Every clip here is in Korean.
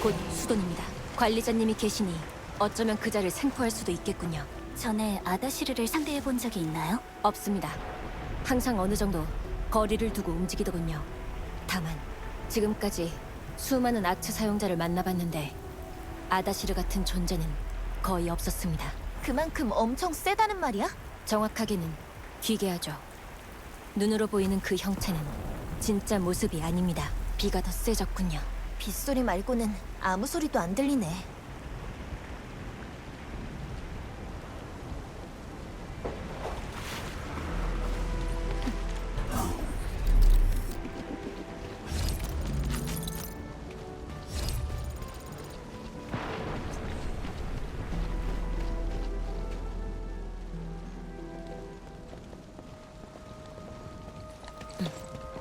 곧 수돈입니다. 관리자님이 계시니 어쩌면 그자를 생포할 수도 있겠군요. 전에 아다시르를 상대해 본 적이 있나요? 없습니다. 항상 어느 정도 거리를 두고 움직이더군요. 다만 지금까지 수많은 아츠 사용자를 만나봤는데 아다시르 같은 존재는 거의 없었습니다. 그만큼 엄청 세다는 말이야? 정확하게는 기괴하죠. 눈으로 보이는 그 형체는 진짜 모습이 아닙니다. 비가 더 세졌군요. 빗소리 말고는 아무 소리도 안 들리네.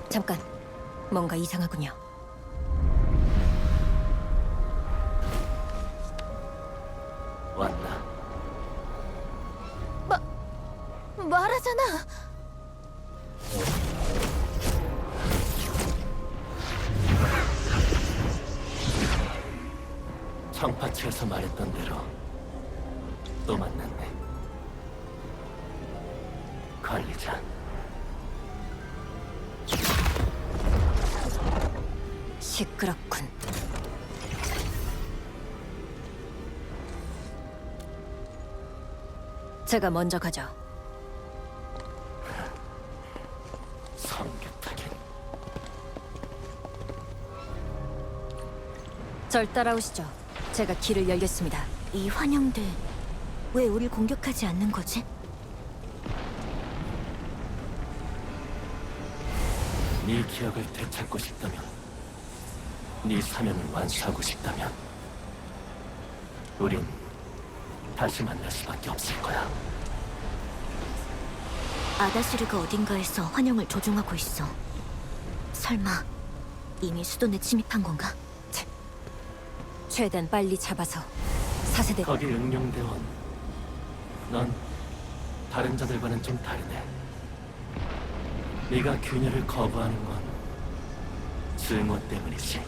잠깐, 뭔가 이상하군요. 왔나? 말하잖아. 청파치에서 말했던 대로 또 만났네. 관리자. 시끄럽군. 제가 먼저 가죠. 성격하긴. 절 따라오시죠. 제가 길을 열겠습니다. 이 환영들 왜 우릴 공격하지 않는 거지? 네 기억을 되찾고 싶다면, 네 사명을 완수하고 싶다면, 우린 다시 만날 수밖에 없을 거야. 아다시르가 어딘가에서 환영을 조종하고 있어. 설마 이미 수돈에 침입한 건가? 최대한 빨리 잡아서 사세대. 거기 응용대원. 넌 다른 자들과는 좀 다르네. 네가 균열을 거부하는 건 증오 때문이지.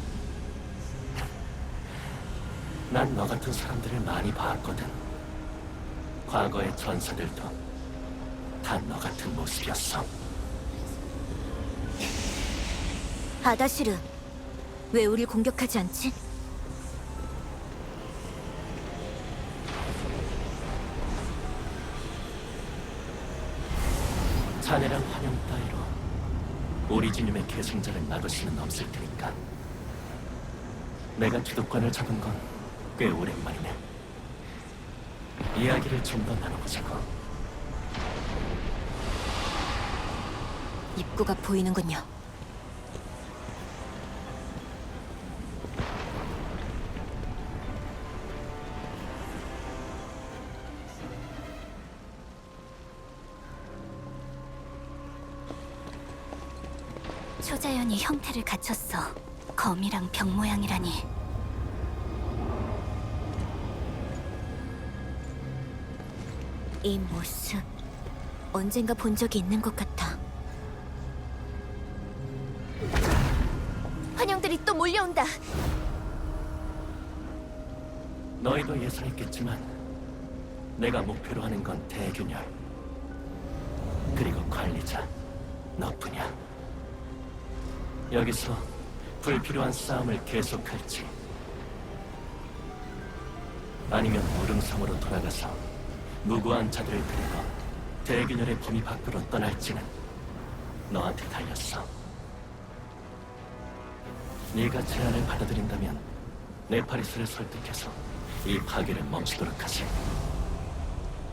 난 너 같은 사람들을 많이 봤거든. 과거의 전사들도 다 너 같은 모습이었어. 아다시르, 왜 우릴 공격하지 않지? 자네랑 환영 따위로 오리지늄의 계승자를 막을 수는 없을 테니까. 내가 주도권을 잡은 건 꽤 오랜만이네. 이야기를 좀 더 나눠보자고. 입구가 보이는군요. 초자연이 형태를 갖췄어. 검이랑 병 모양이라니. 이 모습 언젠가 본 적이 있는 것 같아. 환영들이 또 몰려온다. 너희도 예상했겠지만 내가 목표로 하는 건 대균열, 그리고 관리자, 너뿐이야. 여기서 불필요한 싸움을 계속할지, 아니면 무릉성으로 돌아가서 무고한 자들을 데리고 대균열의 범위 밖으로 떠날지는 너한테 달렸어. 네가 제안을 받아들인다면 네파리스를 설득해서 이 파괴를 멈추도록 하지.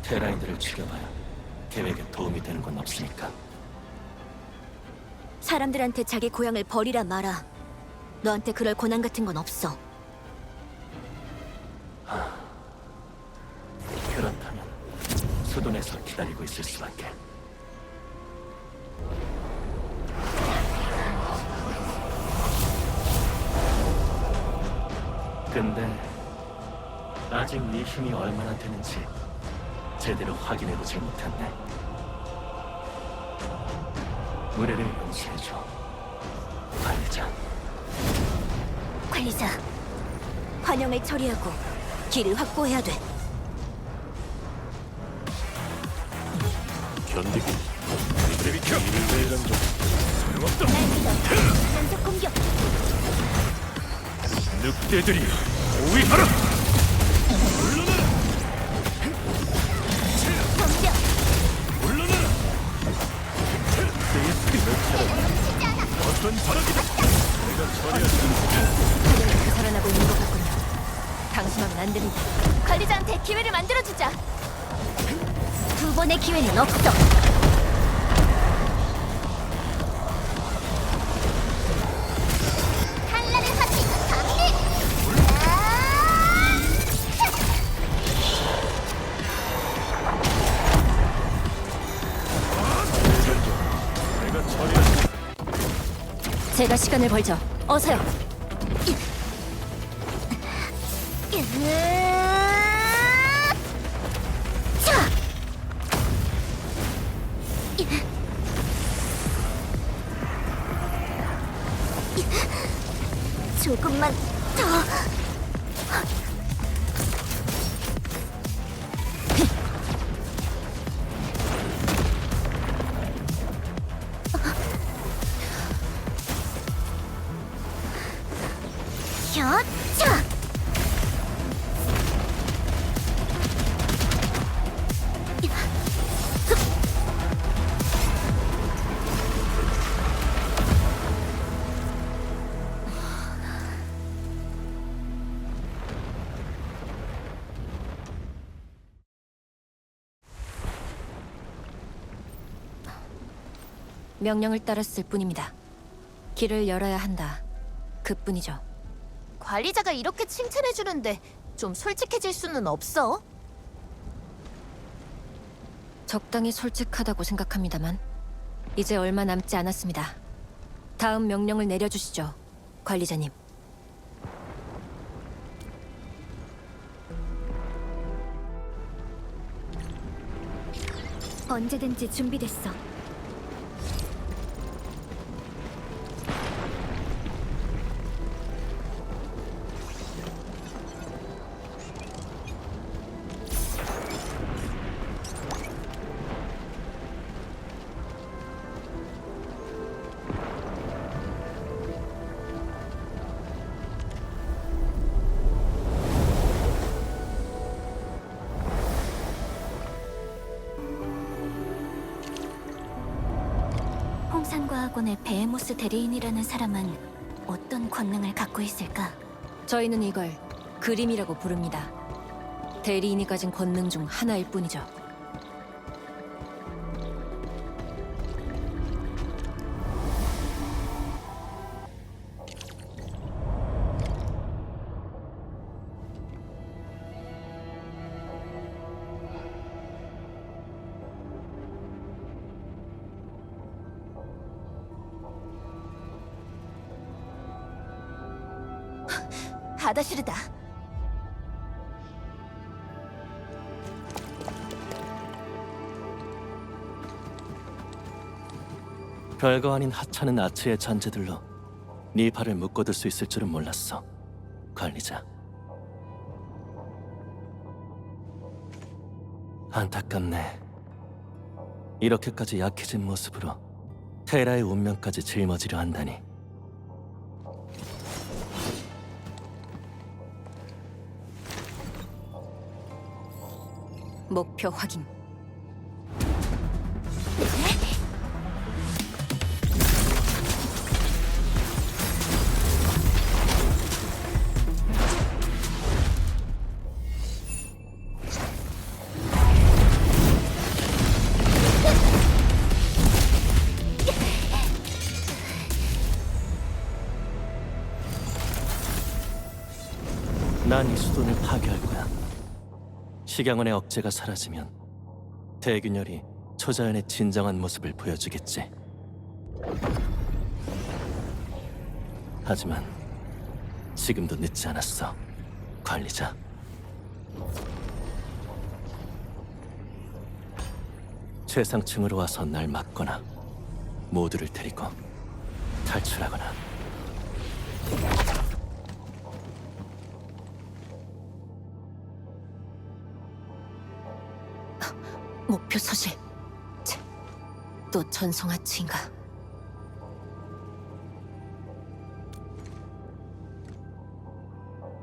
테라인들을 죽여봐야 계획에 도움이 되는 건 없으니까. 사람들한테 자기 고향을 버리라 마라. 너한테 그럴 권한 같은 건 없어. 그렇다면 수돈에서 기다리고 있을 수밖에. 근데 아직 네 힘이 얼마나 되는지 제대로 확인해보질 못했네. 무례를 용서해줘, 관리자. 관리자, 환영을 처리하고 길을 확보해야 돼. 견디기. 이들이 비켜. 이를 내란 좀 소용없다. 날 믿어. 연속 공격. 늑대들이 호위하라. 덤벼. 물러나라. 늑대의 피를 차라. 어떤 바람이다. 내가 처리하지. 환영이 살아나고 있는 것 같군요. 방심하면 안 됩니다. 관리자한테 기회를 만들어주자. 두 번의 기회는 없어. 한란의 화신 감리. 내가 처리하지. 제가 시간을 벌죠. 어서요. 자. 조금만 더. 자. 명령을 따랐을 뿐입니다. 길을 열어야 한다. 그뿐이죠. 관리자가 이렇게 칭찬해주는데 좀 솔직해질 수는 없어? 적당히 솔직하다고 생각합니다만 이제 얼마 남지 않았습니다. 다음 명령을 내려주시죠, 관리자님. 언제든지 준비됐어. 홍산과학원의 베헤모스 대리인이라는 사람은 어떤 권능을 갖고 있을까? 저희는 이걸 그림이라고 부릅니다. 대리인이 가진 권능 중 하나일 뿐이죠. 아다시르다. 별거 아닌 하찮은 아츠의 잔재들로 네 발을 묶어둘 수 있을 줄은 몰랐어, 관리자. 안타깝네. 이렇게까지 약해진 모습으로 테라의 운명까지 짊어지려 한다니. 목표 확인. 난 이 수돈을 파괴할 거야. 식양원의 억제가 사라지면 대균열이 초자연의 진정한 모습을 보여주겠지. 하지만 지금도 늦지 않았어, 관리자. 최상층으로 와서 날 막거나 모두를 데리고 탈출하거나. 목표 서실. 참, 또 전성아치인가.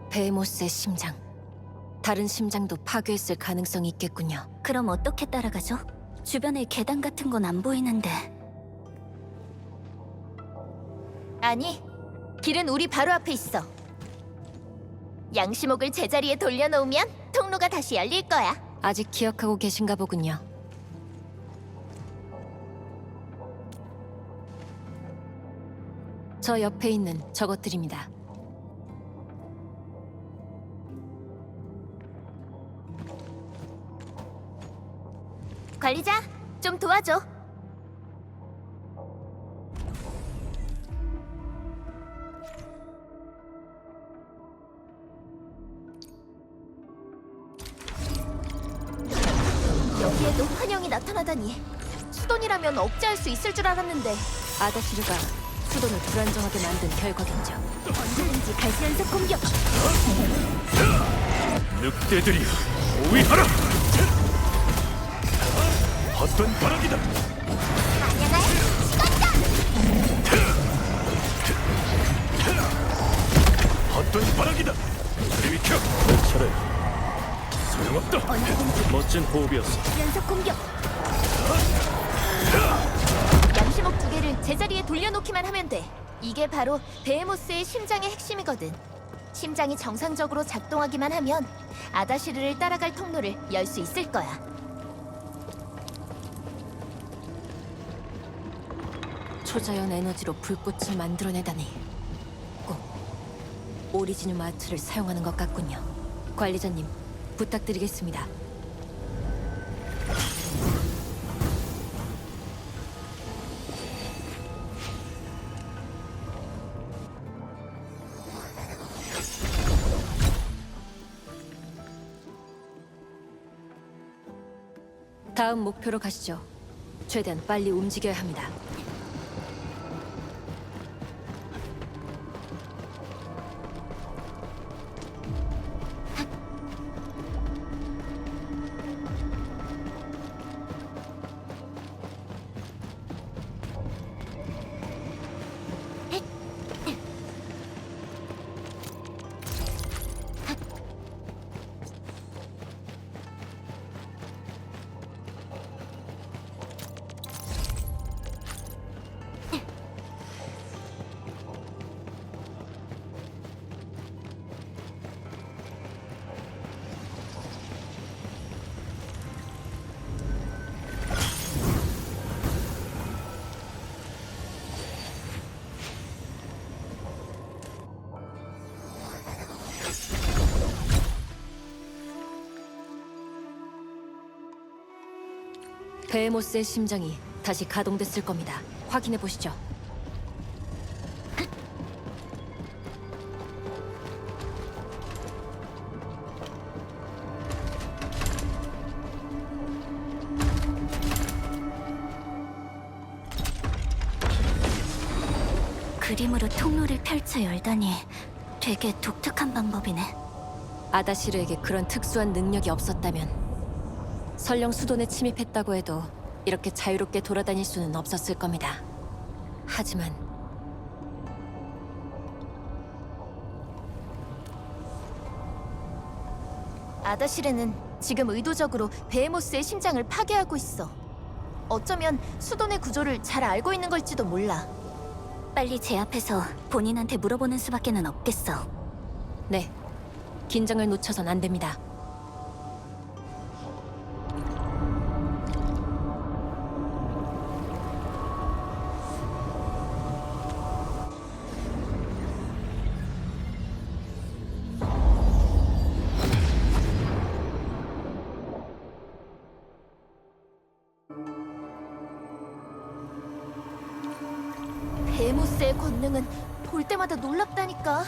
베헤모스의 심장. 다른 심장도 파괴했을 가능성이 있겠군요. 그럼 어떻게 따라가죠? 주변에 계단 같은 건 안 보이는데. 아니, 길은 우리 바로 앞에 있어. 양시목을 제자리에 돌려놓으면 통로가 다시 열릴 거야. 아직 기억하고 계신가 보군요. 저 옆에 있는 저것들입니다. 관리자, 좀 도와줘. 여기에도 환영이 나타나다니. 수돈이라면 억제할 수 있을 줄 알았는데. 아다시르가 수돈을 불안정하게 만든 결과겠죠. 언제든지 갈수 연속 공격. 늑대들이여, 오위하라! 헛된 바람이다! 안녕할 시간이다. 헛된 바람이다! 저리 비켜! 내 차례. 소용없다! 언제든지 멋진 호흡이었어. 연속 공격. 양시목 2개를 제자리에 돌려놓기만 하면 돼. 이게 바로 베헤모스의 심장의 핵심이거든. 심장이 정상적으로 작동하기만 하면 아다시르를 따라갈 통로를 열 수 있을 거야. 초자연 에너지로 불꽃을 만들어내다니. 꼭 오리지누 마트를 사용하는 것 같군요. 관리자님, 부탁드리겠습니다. 다음 목표로 가시죠. 최대한 빨리 움직여야 합니다. 베헤모스의 심장이 다시 가동됐을 겁니다. 확인해 보시죠. 그림으로 통로를 펼쳐 열다니 되게 독특한 방법이네. 아다시르에게 그런 특수한 능력이 없었다면 설령 수돈에 침입했다고 해도 이렇게 자유롭게 돌아다닐 수는 없었을 겁니다. 하지만 아다시르는 지금 의도적으로 베헤모스의 심장을 파괴하고 있어. 어쩌면 수돈의 구조를 잘 알고 있는 걸지도 몰라. 빨리 제 앞에서 본인한테 물어보는 수밖에는 없겠어. 네, 긴장을 놓쳐선 안 됩니다. 베헤모스의 권능은 볼 때마다 놀랍다니까.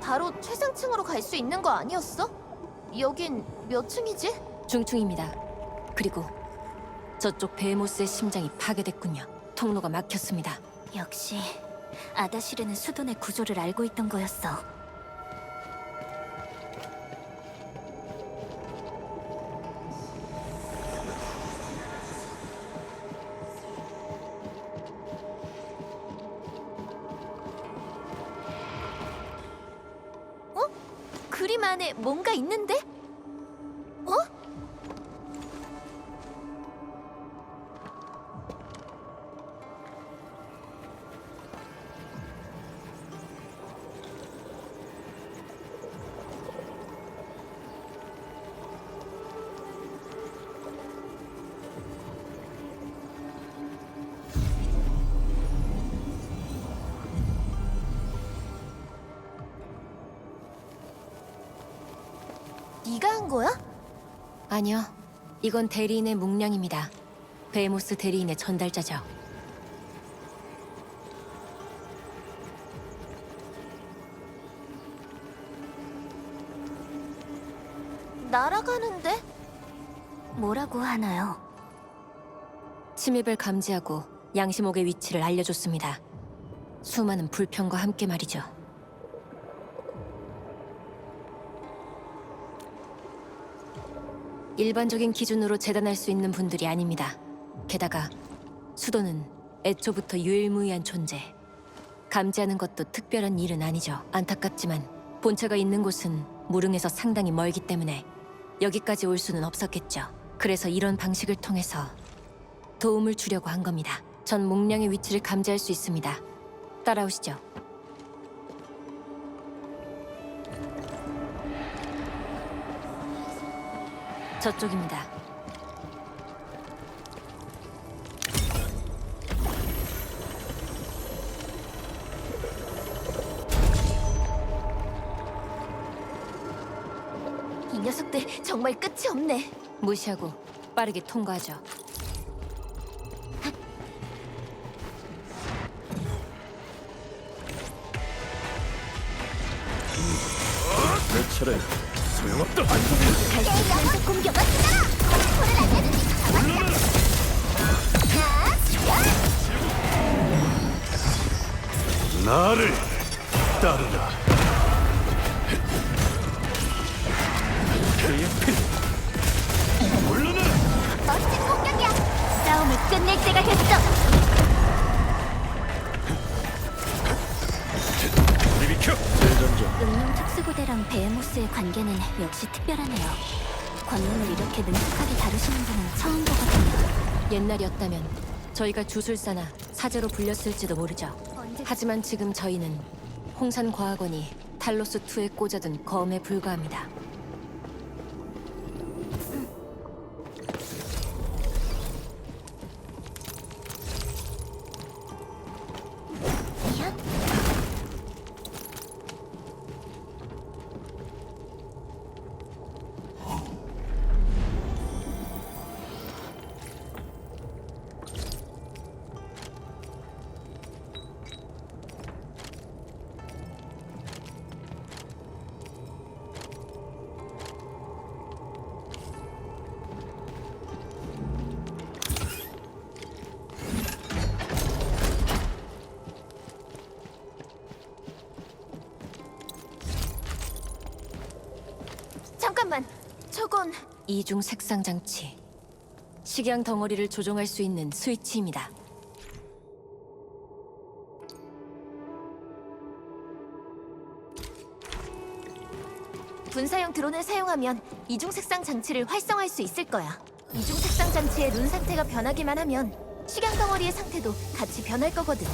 바로 최상층으로 갈 수 있는 거 아니었어? 여긴 몇 층이지? 중층입니다. 그리고 저쪽 베모스의 심장이 파괴됐군요. 통로가 막혔습니다. 역시 아다시르는 수돈의 구조를 알고 있던 거였어. 그림 안에 뭔가 있는데? 어? 네가 한 거야? 아니요. 이건 대리인의 묵량입니다. 베모스 대리인의 전달자죠. 날아가는데? 뭐라고 하나요? 침입을 감지하고 양심옥의 위치를 알려줬습니다. 수많은 불평과 함께 말이죠. 일반적인 기준으로 재단할 수 있는 분들이 아닙니다. 게다가 수도는 애초부터 유일무이한 존재. 감지하는 것도 특별한 일은 아니죠. 안타깝지만 본체가 있는 곳은 무릉에서 상당히 멀기 때문에 여기까지 올 수는 없었겠죠. 그래서 이런 방식을 통해서 도움을 주려고 한 겁니다. 전 몽량의 위치를 감지할 수 있습니다. 따라오시죠. 저쪽입니다. 이 녀석들 정말 끝이 없네. 무시하고 빠르게 통과하죠. 내 차례. 소용없다. 연속 공격 나를 따르라. 그의 피. 물러나라. 멋진 공격이야. 싸움을 끝낼 때가 됐어. 우리 비켜. 재전적. 응용 특수부대랑 베헤모스의 관계는 역시 특별하네요. 권능을 이렇게 능숙하게 다루시는 분은 처음 보거든요. 옛날이었다면 저희가 주술사나 사제로 불렸을지도 모르죠. 언제 하지만 지금 저희는 홍산과학원이 탈로스2에 꽂아둔 검에 불과합니다. 잠깐만, 저건 이중 색상 장치. 식양 덩어리를 조종할 수 있는 스위치입니다. 분사용 드론을 사용하면 이중 색상 장치를 활성화할 수 있을 거야. 이중 색상 장치의 룬 상태가 변하기만 하면 식양 덩어리의 상태도 같이 변할 거거든.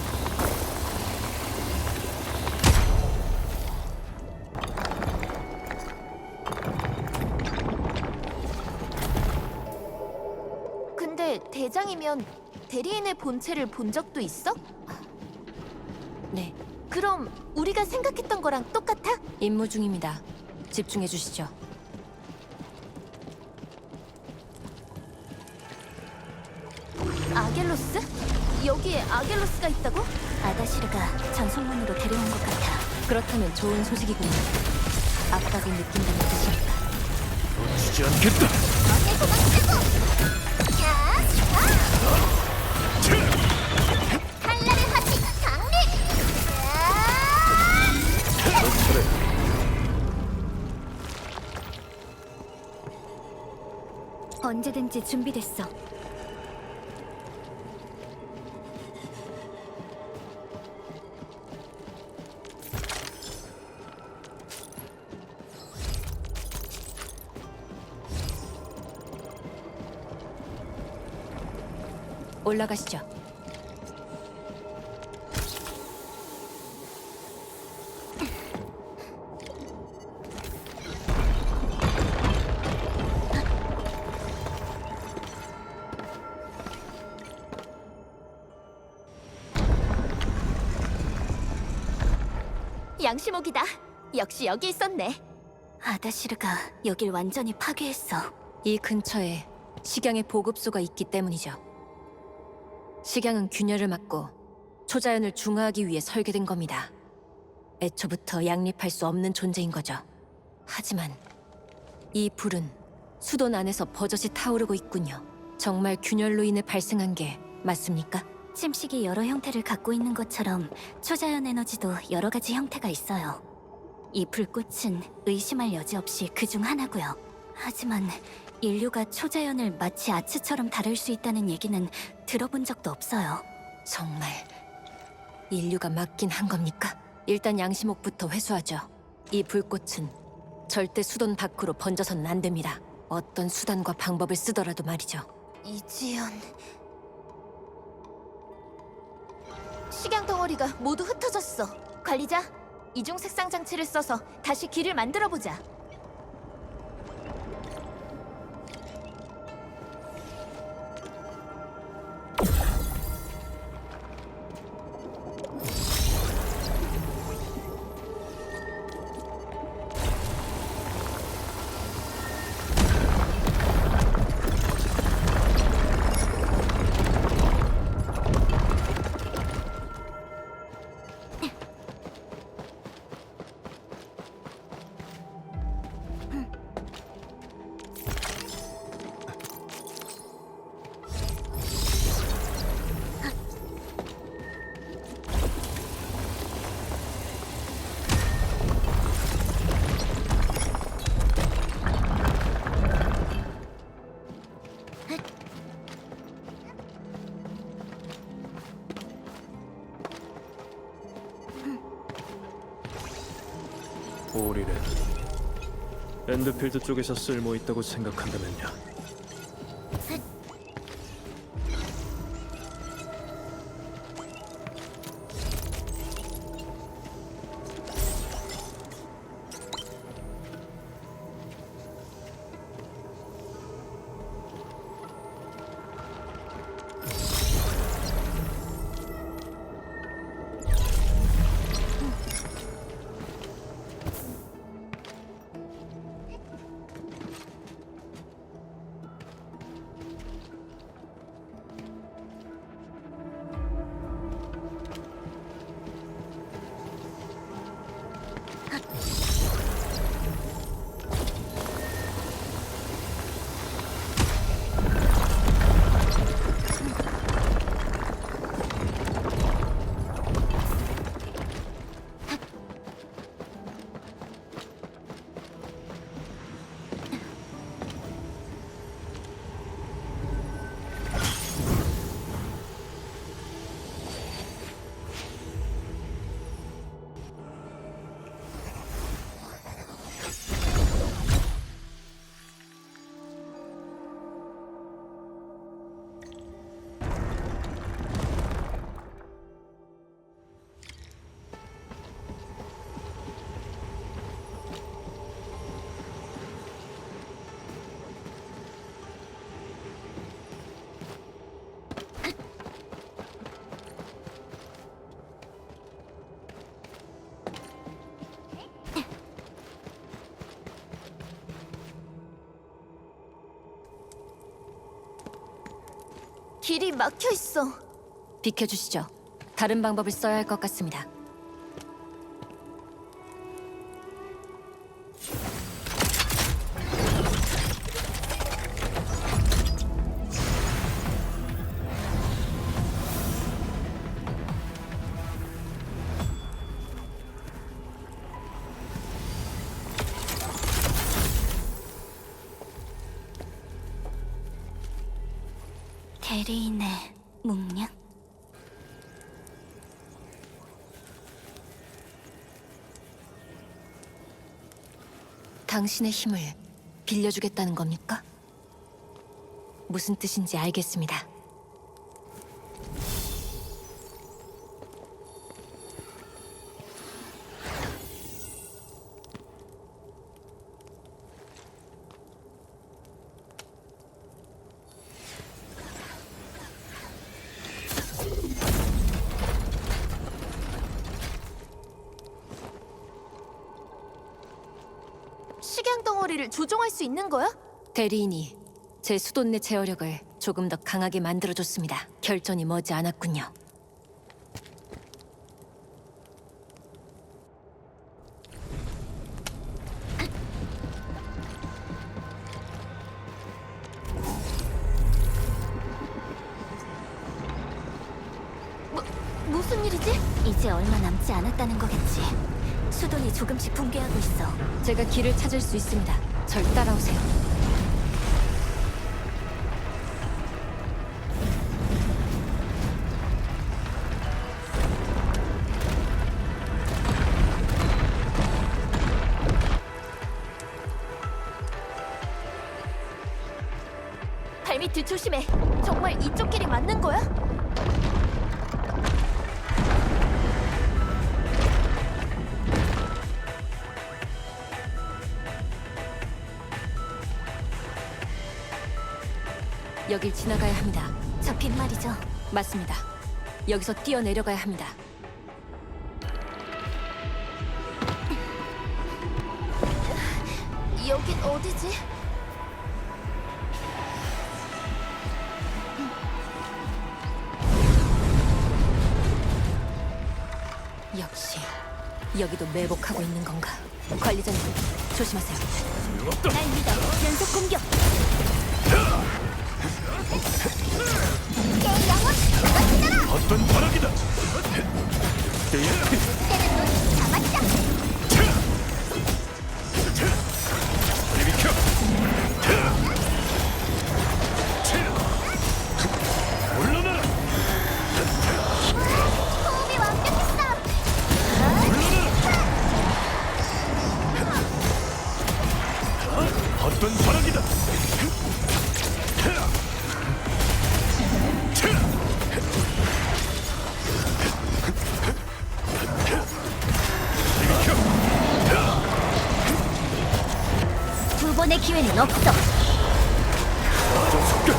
근데 대장이면 대리인의 본체를 본 적도 있어? 네, 그럼 우리가 생각했던 거랑 똑같아? 임무 중입니다. 집중해 주시죠. 아겔로스? 여기에 아겔로스가 있다고? 아다시르가 전송문으로 데려온 것 같아. 그렇다면 좋은 소식이군요. 압박을 느낀다는 뜻이니까. 놓치지 않겠다. 칼날의 화신 강림! 언제든지 준비됐어. 올라가시죠. 양시목이다. 역시 여기 있었네. 아다시르가 여길 완전히 파괴했어. 이 근처에 식양의 보급소가 있기 때문이죠. 식양은 균열을 막고 초자연을 중화하기 위해 설계된 겁니다. 애초부터 양립할 수 없는 존재인 거죠. 하지만 이 불은 수돈 안에서 버젓이 타오르고 있군요. 정말 균열로 인해 발생한 게 맞습니까? 침식이 여러 형태를 갖고 있는 것처럼 초자연 에너지도 여러 가지 형태가 있어요. 이 불꽃은 의심할 여지 없이 그 중 하나고요. 하지만 인류가 초자연을 마치 아츠처럼 다룰 수 있다는 얘기는 들어본 적도 없어요. 정말 인류가 맞긴 한 겁니까? 일단 양심옥부터 회수하죠. 이 불꽃은 절대 수돈 밖으로 번져서는 안 됩니다. 어떤 수단과 방법을 쓰더라도 말이죠. 이지연... 식양 덩어리가 모두 흩어졌어. 관리자, 이중 색상 장치를 써서 다시 길을 만들어 보자. 오리래. 엔드필드 쪽에서 쓸모 있다고 생각한다면요. 길이 막혀 있어. 비켜주시죠. 다른 방법을 써야 할 것 같습니다. 대리인의 묵냥? 당신의 힘을 빌려주겠다는 겁니까? 무슨 뜻인지 알겠습니다. 식양 덩어리를 조종할 수 있는 거야? 대리인이 제 수돈내 제어력을 조금 더 강하게 만들어줬습니다. 결전이 머지 않았군요. 무슨 일이지? 이제 얼마 남지 않았다는 거겠지. 수돈이 조금씩 붕괴하고 있어. 제가 길을 찾을 수 있습니다. 절 따라오세요. 발밑을 조심해. 정말 이쪽 길이 맞는 거야? 여길 지나가야 합니다. 저 빈 말이죠. 맞습니다. 여기서 뛰어내려가야 합니다. 여긴 어디지? 역시 여기도 매복하고 있는 건가? 관리자님, 조심하세요. 날 믿어. 연속 공격. 어떤 바람이다. 이리 비켜. 물러나라. 호흡이 완벽했어. 어떤 바람이다. 두 번의 기회는 없어. 좀 속여.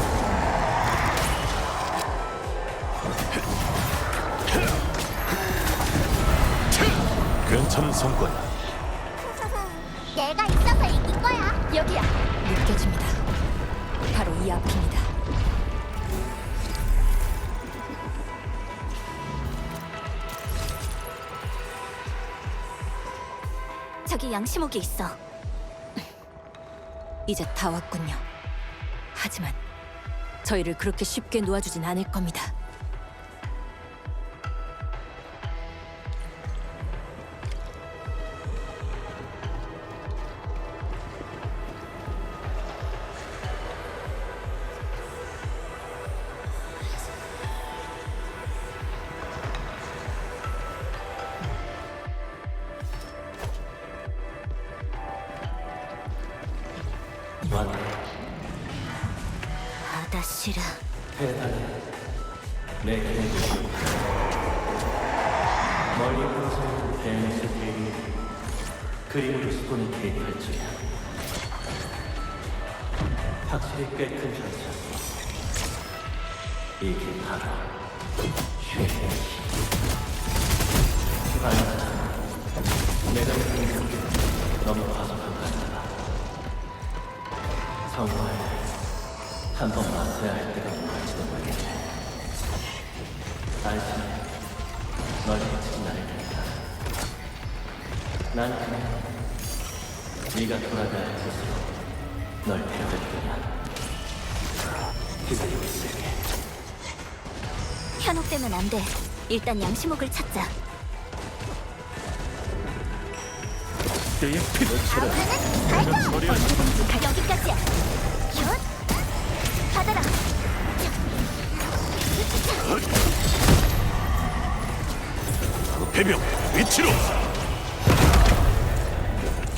괜찮은 성과야. 내가 있어서 이긴 거야. 여기야. 느껴집니다. 바로 이 앞입니다. 저기 양심옥이 있어. 이제 다 왔군요. 하지만 저희를 그렇게 쉽게 놓아주진 않을 겁니다. 왔네. 아다시르. 대단해. 내 계획이 멀리 떨어져 베네스 대위 그림으로 수돈을 개입할 줄이야. 확실히 꽤 큰 현상. 이게 바로 쉐의 힘. 아니다. 내가 느끼는 게 너무 과속한 것 같아. 정말 한 번 맞서야 할 때가 온 걸지도 모르겠네. 알지만 널 해치지 않을 테니까. 난 그냥 네가 돌아가야 할 곳으로 널 데려갈 뿐이야. 기다리고 있을게. 현혹되면 안 돼. 일단 양심옥을 찾자. 때의 피너처럼 처리할 언제든지 여기까지야. 현 받아라. 해병 위치로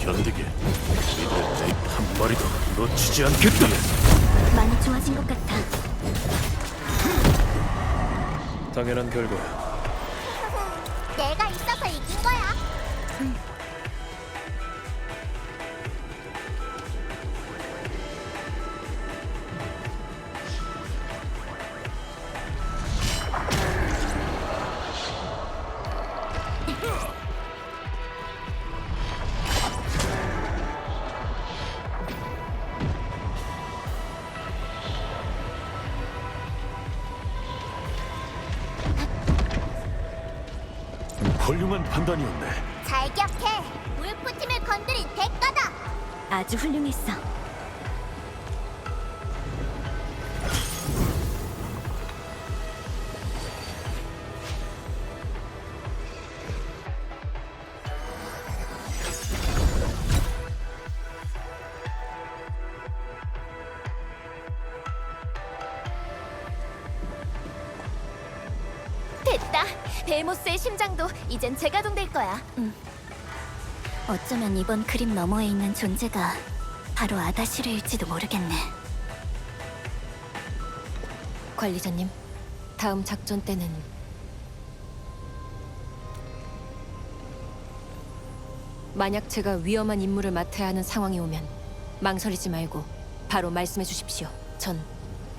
견디게 이들 내한 마리도 놓치지 않겠다. 많이 좋아진 것 같아. 당연한 결과야. 내가 있어서 이긴 거야. 훌륭한 판단이었네. 잘 기억해. 울프 팀을 건드린 대가다. 아주 훌륭했어. 됐다. 베모스의 심장도 이젠 재가동될 거야. 어쩌면 이번 그림 너머에 있는 존재가 바로 아다시르일지도 모르겠네. 관리자님, 다음 작전 때는 만약 제가 위험한 임무를 맡아야 하는 상황이 오면 망설이지 말고 바로 말씀해 주십시오. 전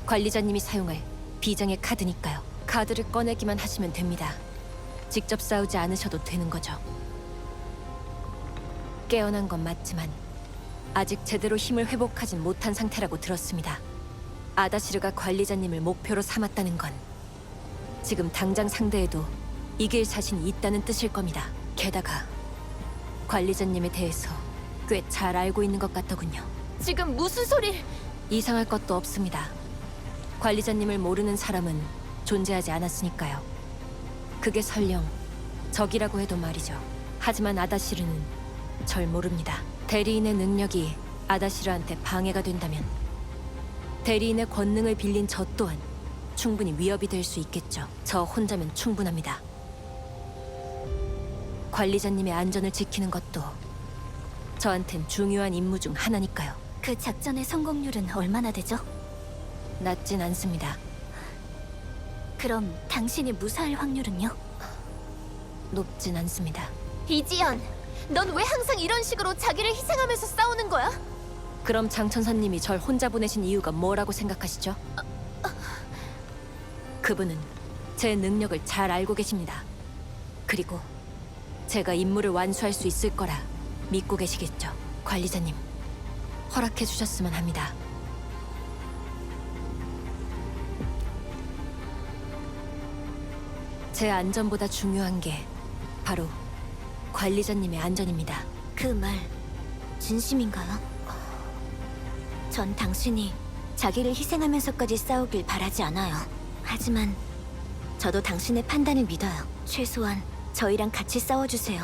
관리자님이 사용할 비장의 카드니까요. 카드를 꺼내기만 하시면 됩니다. 직접 싸우지 않으셔도 되는 거죠. 깨어난 건 맞지만 아직 제대로 힘을 회복하진 못한 상태라고 들었습니다. 아다시르가 관리자님을 목표로 삼았다는 건 지금 당장 상대에도 이길 자신이 있다는 뜻일 겁니다. 게다가 관리자님에 대해서 꽤 잘 알고 있는 것 같더군요. 지금 무슨 소리를? 이상할 것도 없습니다. 관리자님을 모르는 사람은 존재하지 않았으니까요. 그게 설령 적이라고 해도 말이죠. 하지만 아다시르는 절 모릅니다. 대리인의 능력이 아다시르한테 방해가 된다면 대리인의 권능을 빌린 저 또한 충분히 위협이 될 수 있겠죠. 저 혼자면 충분합니다. 관리자님의 안전을 지키는 것도 저한텐 중요한 임무 중 하나니까요. 그 작전의 성공률은 얼마나 되죠? 낮진 않습니다. 그럼 당신이 무사할 확률은요? 높진 않습니다. 이지연, 넌 왜 항상 이런 식으로 자기를 희생하면서 싸우는 거야? 그럼 장천사님이 절 혼자 보내신 이유가 뭐라고 생각하시죠? 그분은 제 능력을 잘 알고 계십니다. 그리고 제가 임무를 완수할 수 있을 거라 믿고 계시겠죠. 관리자님, 허락해 주셨으면 합니다. 제 안전보다 중요한 게 바로 관리자님의 안전입니다. 그 말 진심인가요? 전 당신이 자기를 희생하면서까지 싸우길 바라지 않아요. 하지만 저도 당신의 판단을 믿어요. 최소한 저희랑 같이 싸워주세요.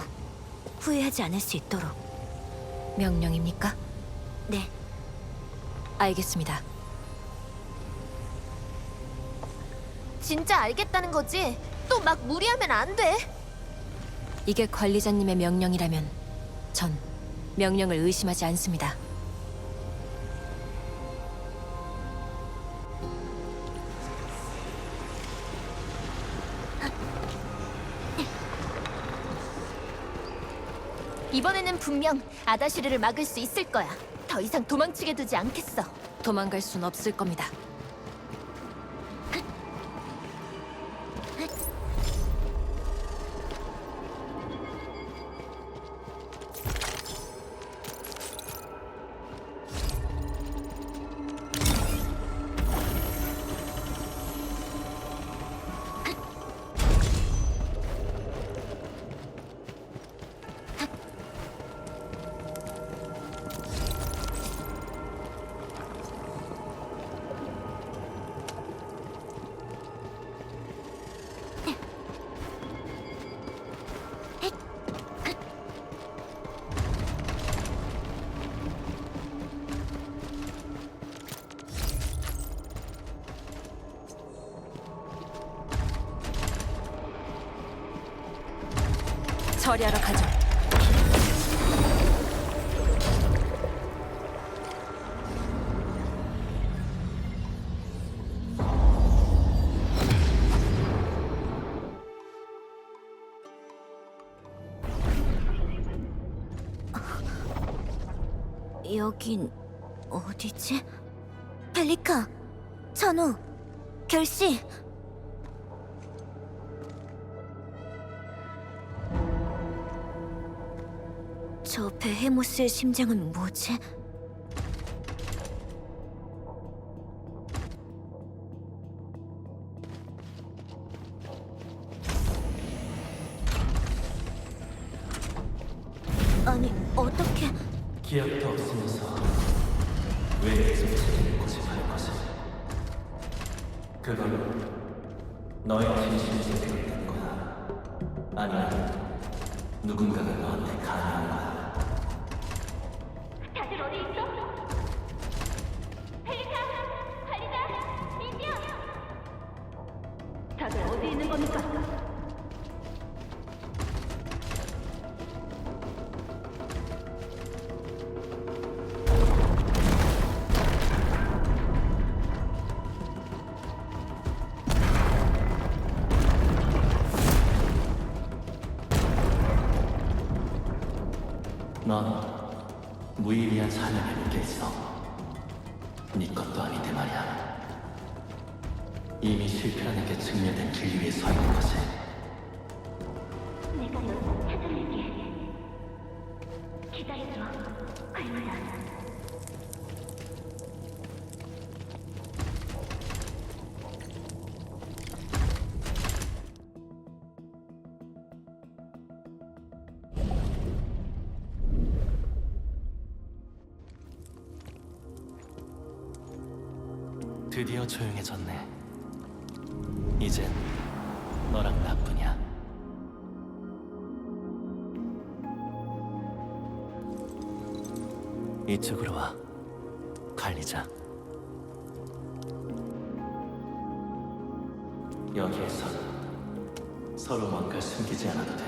후회하지 않을 수 있도록. 명령입니까? 네. 알겠습니다. 진짜 알겠다는 거지? 또 막 무리하면 안 돼. 이게 관리자님의 명령이라면 전 명령을 의심하지 않습니다. 이번에는 분명 아다시르를 막을 수 있을 거야. 더 이상 도망치게 두지 않겠어. 도망갈 순 없을 겁니다. 처리하러 가죠. 여긴 어디지? 펠리카, 천우, 결씨. 저 베헤모스의 심장은 뭐지? 아니, 어떻게... 기억도 없으면서 왜 계속 책임을 고집하는 거지? 그건 너의 진심이 생각된 거야. 아니면 누군가가 너한테 강요한 거야. 다들 어디 있어? 펠리카, 할리자, 민지야. 다들 어디 있는 겁니까? 넌 무의미한 사냥에 묶여 있어. 네 것도 아닌데 말이야. 이미 실패라는 게 증명된 길 위에 서 있는 거지. 내가 널 찾아낼게. 기다려줘, 할머야. 드디어 조용해졌네. 이젠 너랑 나뿐이야. 이쪽으로 와, 관리자. 여기에서 서로 뭔가 숨기지 않아도 돼.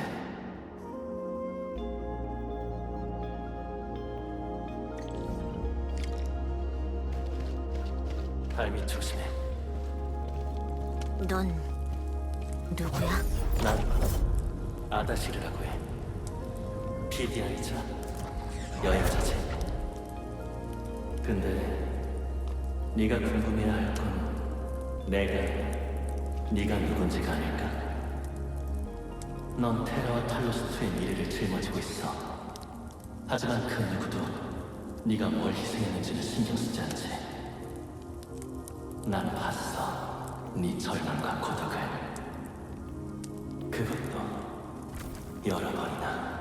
발밑 조심해. 넌 누구야? 난 아다시르라고 해. PDI자 여행자지. 근데 네가 궁금해야 할 건 내가 네가 누군지가 아닐까? 넌 테라와 탈로스트의 미래를 짊어지고 있어. 하지만 그 누구도 네가 뭘 희생했는지는 신경 쓰지 않지. 난 봤어. 네 절망과 고독을. 그것도 여러 번이나.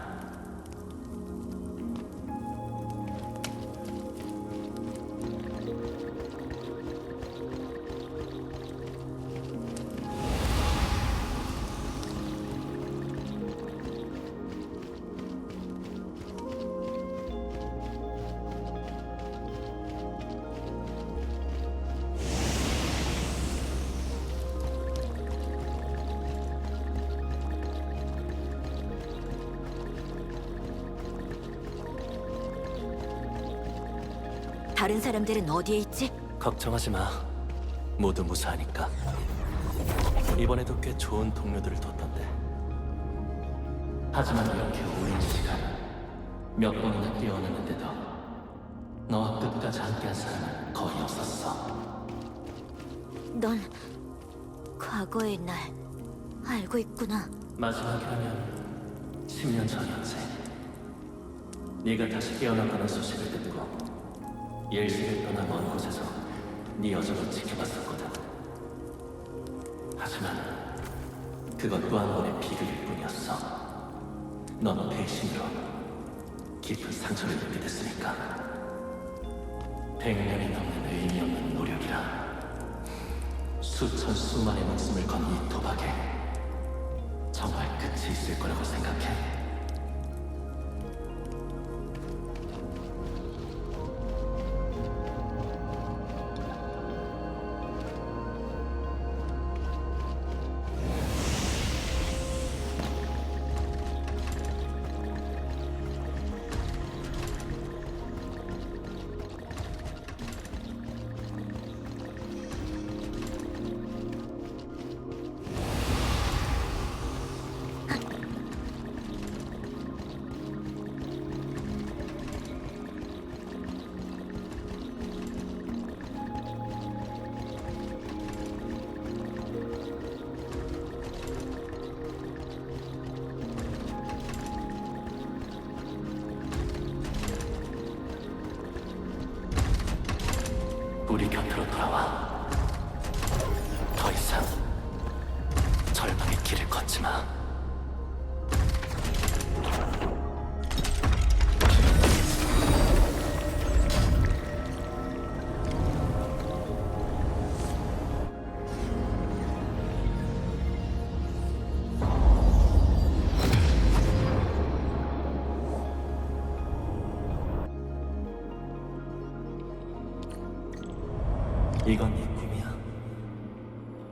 다른 사람들은 어디에 있지? 걱정하지 마. 모두 무사하니까. 이번에도 꽤 좋은 동료들을 뒀던데. 하지만 이렇게 오랜 시간 몇 번이나 뛰어오는데도 너와 끝까지 함께한 사람은 거의 없었어. 넌 과거의 날 알고 있구나. 마지막이라면 10년 전이었지. 네가 다시 깨어났다는 소식을 듣고 일시를 떠나 먼 곳에서 네 여정을 지켜봤었거든. 하지만 그건 또 한 번의 비극일 뿐이었어. 넌 배신으로 깊은 상처를 입게 됐으니까. 100년이 넘는 의미 없는 노력이라 수천 수만의 목숨을 건 이 도박에 정말 끝이 있을 거라고 생각해. 우리 곁으로 돌아와. 더 이상 절망의 길을 걷지 마. 이건 네 꿈이야.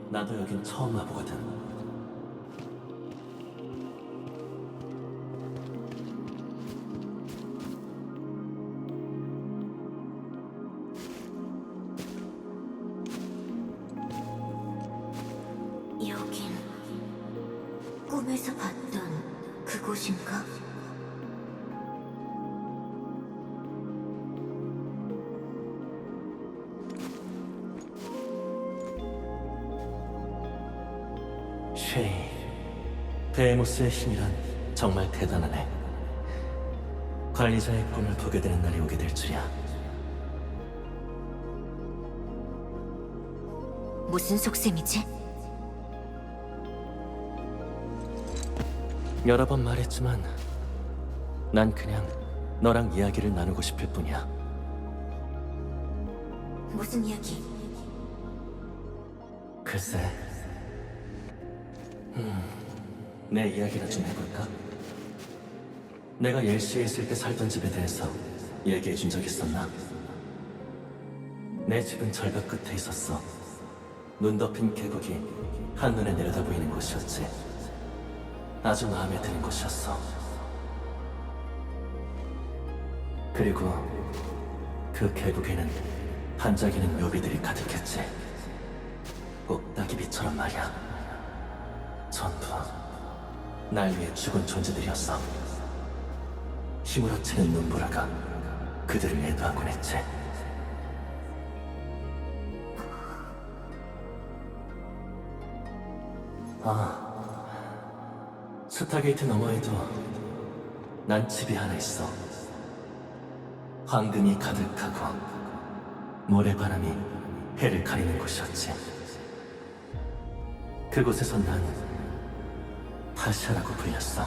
나도 여긴 처음 와보거든. 여긴 꿈에서 봤던 그곳인가? 쉐이, 베헤모스의 힘이란 정말 대단하네. 관리자의 꿈을 보게 되는 날이 오게 될 줄이야. 무슨 속셈이지? 여러 번 말했지만 난 그냥 너랑 이야기를 나누고 싶을 뿐이야. 무슨 이야기? 글쎄, 내 이야기나 좀 해볼까? 내가 옐시에 있을 때 살던 집에 대해서 얘기해 준 적 있었나? 내 집은 절벽 끝에 있었어. 눈 덮인 계곡이 한눈에 내려다 보이는 곳이었지. 아주 마음에 드는 곳이었어. 그리고 그 계곡에는 반짝이는 묘비들이 가득했지. 꼭따기비처럼 말이야. 전부 날 위해 죽은 존재들이었어. 휘몰아치는 눈보라가 그들을 애도하곤 했지. 스타게이트 너머에도 난 집이 하나 있어. 황금이 가득하고 모래바람이 해를 가리는 곳이었지. 그곳에선 난 타샤라고 불렸어.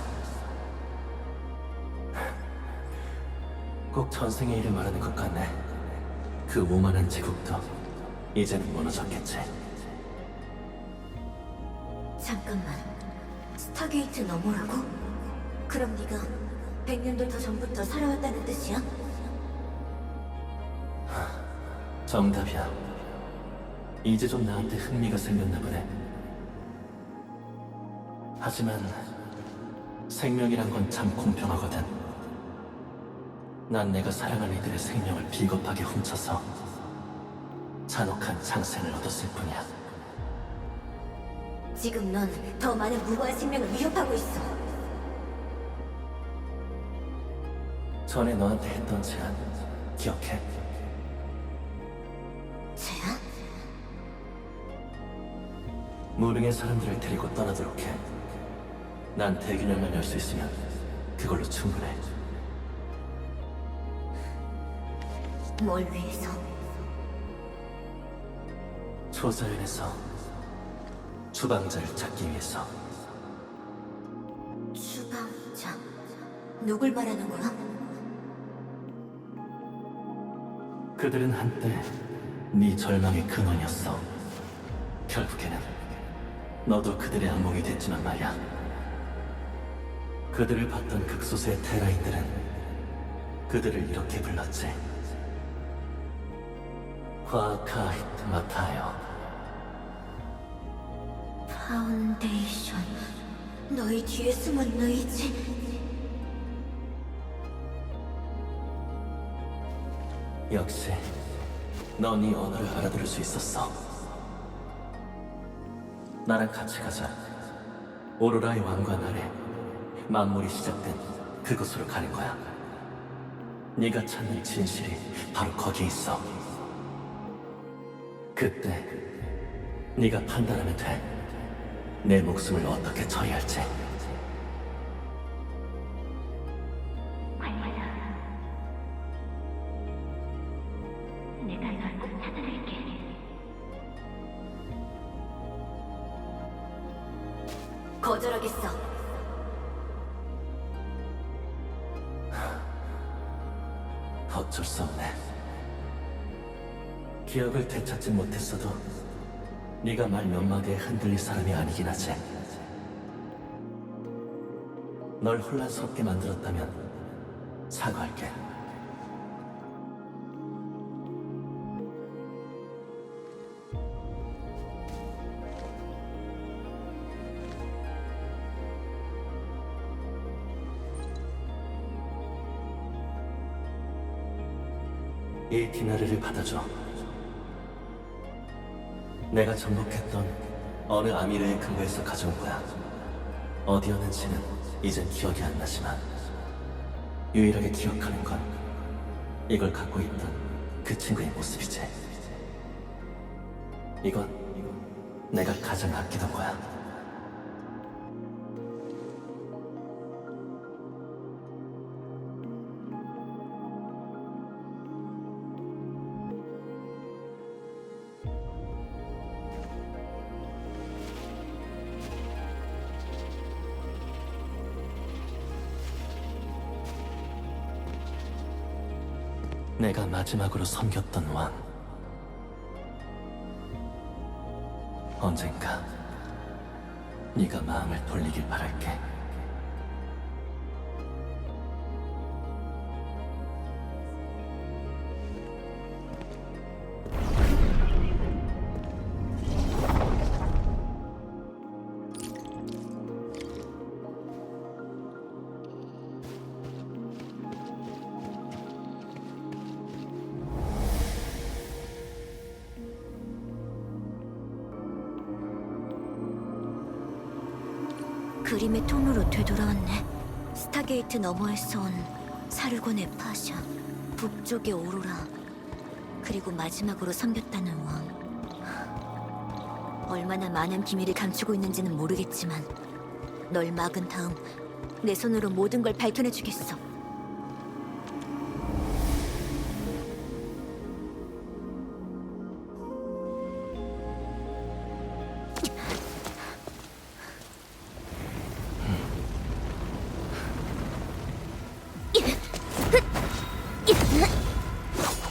꼭 전생의 일을 말하는 것 같네. 그 오만한 제국도 이제는 무너졌겠지. 잠깐만, 스타게이트 너머라고? 그럼 네가 100년도 더 전부터 살아왔다는 뜻이야? 정답이야. 이제 좀 나한테 흥미가 생겼나 보네. 하지만 생명이란 건 참 공평하거든. 난 내가 사랑하는 이들의 생명을 비겁하게 훔쳐서 잔혹한 장생을 얻었을 뿐이야. 지금 넌 더 많은 무고한 생명을 위협하고 있어. 전에 너한테 했던 제안 기억해? 제안? 무릉의 사람들을 데리고 떠나도록 해. 난 대균열만 열 수 있으면 그걸로 충분해. 뭘 위해서? 초자연에서 주방자를 찾기 위해서. 주방장. 누굴 말하는 거야? 그들은 한때 네 절망의 근원이었어. 결국에는 너도 그들의 악몽이 됐지만 말이야. 그들을 봤던 극소수의 테라인들은 그들을 이렇게 불렀지. 과카히트 마타요. 파운데이션. 너희 뒤에 숨은 의지. 역시 넌 이 언어를 알아들을 수 있었어. 나랑 같이 가자. 오로라의 왕관 아래 만물이 시작된 그곳으로 가는 거야. 네가 찾는 진실이 바로 거기에 있어. 그때 네가 판단하면 돼. 내 목숨을 어떻게 처리할지. 내가 널 꼭 찾아낼게. 거절하겠어. 어쩔 수 없네. 기억을 되찾지 못했어도 네가 말 몇 마디에 흔들릴 사람이 아니긴 하지. 널 혼란스럽게 만들었다면 사과할게. 이 디나르를 받아줘. 내가 정복했던 어느 아미르의 근거에서 가져온 거야. 어디였는지는 이젠 기억이 안 나지만 유일하게 기억하는 건 이걸 갖고 있던 그 친구의 모습이지. 이건 내가 가장 아끼던 거야. 내가 마지막으로 섬겼던 왕. 언젠가 네가 마음을 돌리길 바랄게. 그림의 통로로 되돌아왔네. 스타게이트 너머에서 온 사르곤의 파샤, 북쪽의 오로라, 그리고 마지막으로 섬겼다는 왕. 얼마나 많은 비밀을 감추고 있는지는 모르겠지만 널 막은 다음 내 손으로 모든 걸 밝혀내주겠어.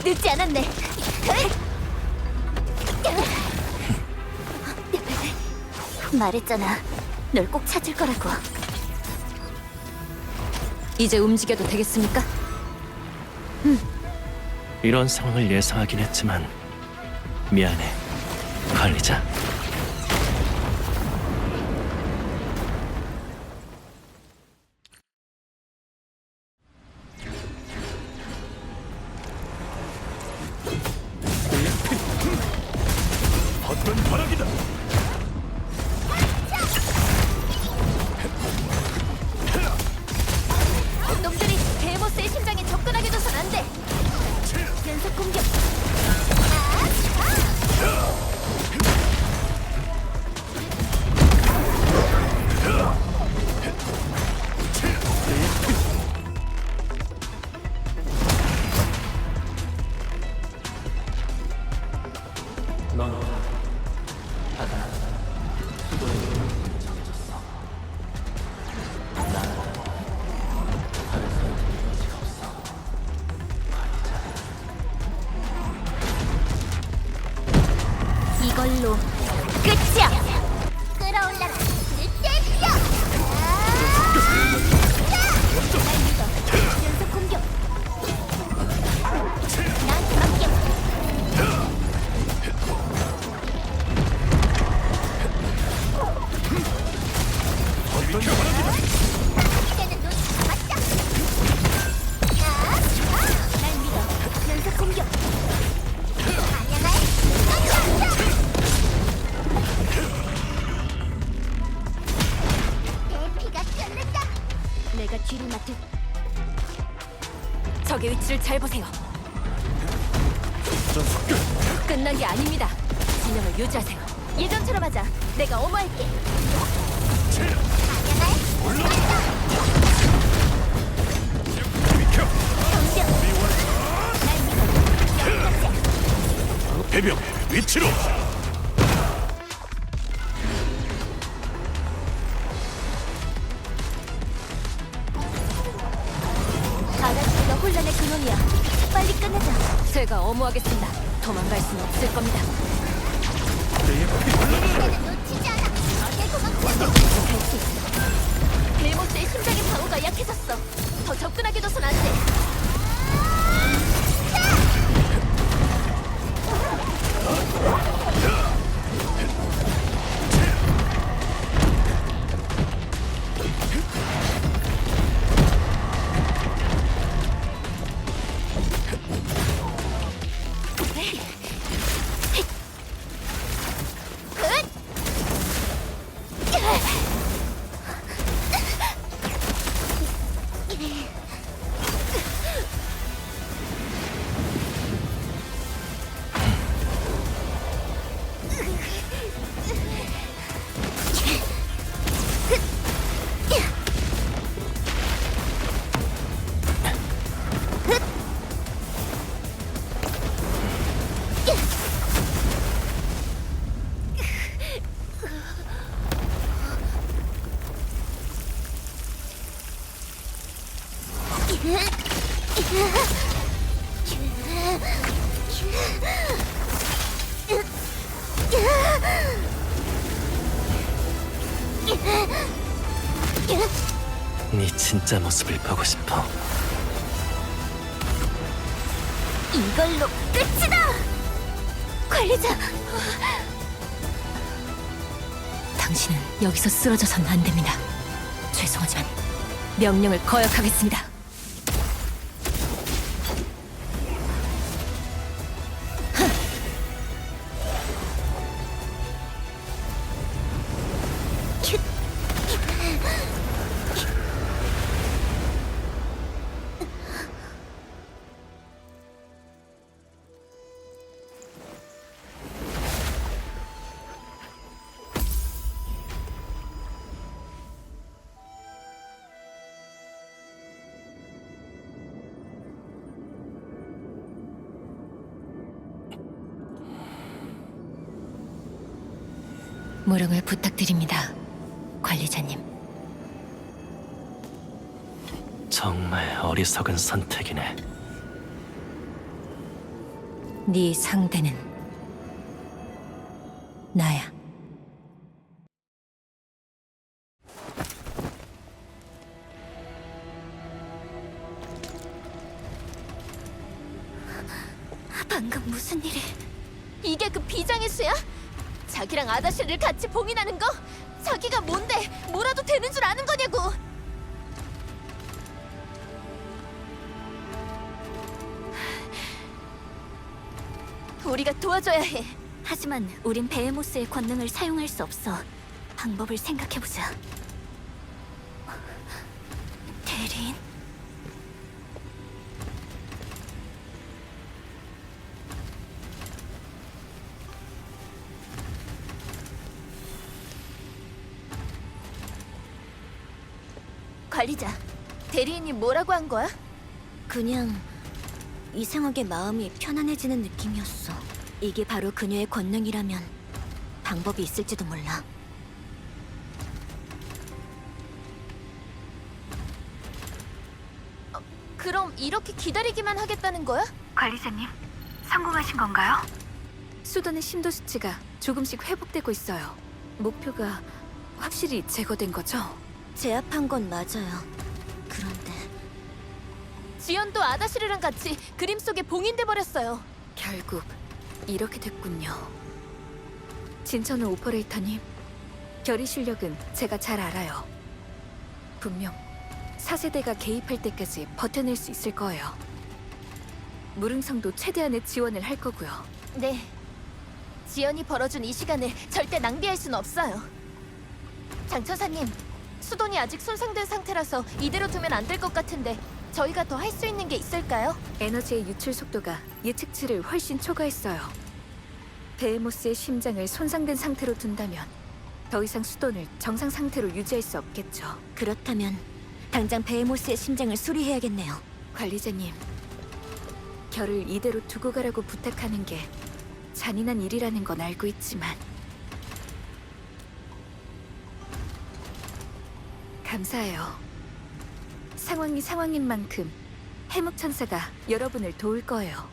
늦지 않았네. 말했잖아. 널 꼭 찾을 거라고. 이제 움직여도 되겠습니까? 이런 상황을 예상하긴 했지만 미안해, 관리자. 헛된 바람이다. 놈들이 베모스의 심장에 접근하게 둬선 안 돼. 연속 공격. 넌 하다 수도의 눈을 정해졌어. 나는 하늘에서 에너지가 없어. 관리자. 이걸로 끝이야. 끌어올라라. 늑대뼈. 연속 공격. 나한테 맡겨. 이제는 눈 감았다. 날 믿어. 연속 공격. 반야나의 내 피가 끓는다. 내가 뒤를 맡을. 적의 위치를 잘 보세요. 전속결. 끝난 게 아닙니다. 진영을 유지하세요. 예전처럼 하자. 내가 어머할게. 비켜. 덤벼. 날 믿어. 여기까지야. 해병 위치로. 제가 엄호하겠습니다. 도망갈 수는 없을 겁니다. 놓치지 않아. 갈수 있어. 베모스의 심장의 방어가 약해졌어. 더 접근하게 둬선 안 돼. 네 진짜 모습을 보고 싶어. 이걸로 끝이다! 관리자! 당신은 여기서 쓰러져선 안 됩니다. 죄송하지만 명령을 거역하겠습니다. 무릉을 부탁드립니다, 관리자님. 정말 어리석은 선택이네. 네 상대는 나야. 방금 무슨 일이... 이게 그 비장의 수야? 자기랑 아다시를 같이 봉인하는 거? 자기가 뭔데 뭐라도 되는 줄 아는 거냐고! 우리가 도와줘야 해. 하지만 우린 베헤모스의 권능을 사용할 수 없어. 방법을 생각해보자. 대리인? 관리자, 대리인이 뭐라고 한 거야? 그냥 이상하게 마음이 편안해지는 느낌이었어. 이게 바로 그녀의 권능이라면 방법이 있을지도 몰라. 그럼 이렇게 기다리기만 하겠다는 거야? 관리자님, 성공하신 건가요? 수돈의 심도 수치가 조금씩 회복되고 있어요. 목표가 확실히 제거된 거죠? 제압한 건 맞아요. 그런데 지연도 아다시르랑 같이 그림 속에 봉인돼 버렸어요. 결국 이렇게 됐군요. 진천우 오퍼레이터님, 결의 실력은 제가 잘 알아요. 분명 4세대가 개입할 때까지 버텨낼 수 있을 거예요. 무릉성도 최대한의 지원을 할 거고요. 네. 지연이 벌어준 이 시간을 절대 낭비할 순 없어요. 장처사님, 수돈이 아직 손상된 상태라서 이대로 두면 안 될 것 같은데 저희가 더 할 수 있는 게 있을까요? 에너지의 유출 속도가 예측치를 훨씬 초과했어요. 베헤모스의 심장을 손상된 상태로 둔다면 더 이상 수돈을 정상 상태로 유지할 수 없겠죠. 그렇다면 당장 베헤모스의 심장을 수리해야겠네요. 관리자님, 결을 이대로 두고 가라고 부탁하는 게 잔인한 일이라는 건 알고 있지만 감사해요. 상황이 상황인 만큼 해묵천사가 여러분을 도울 거예요.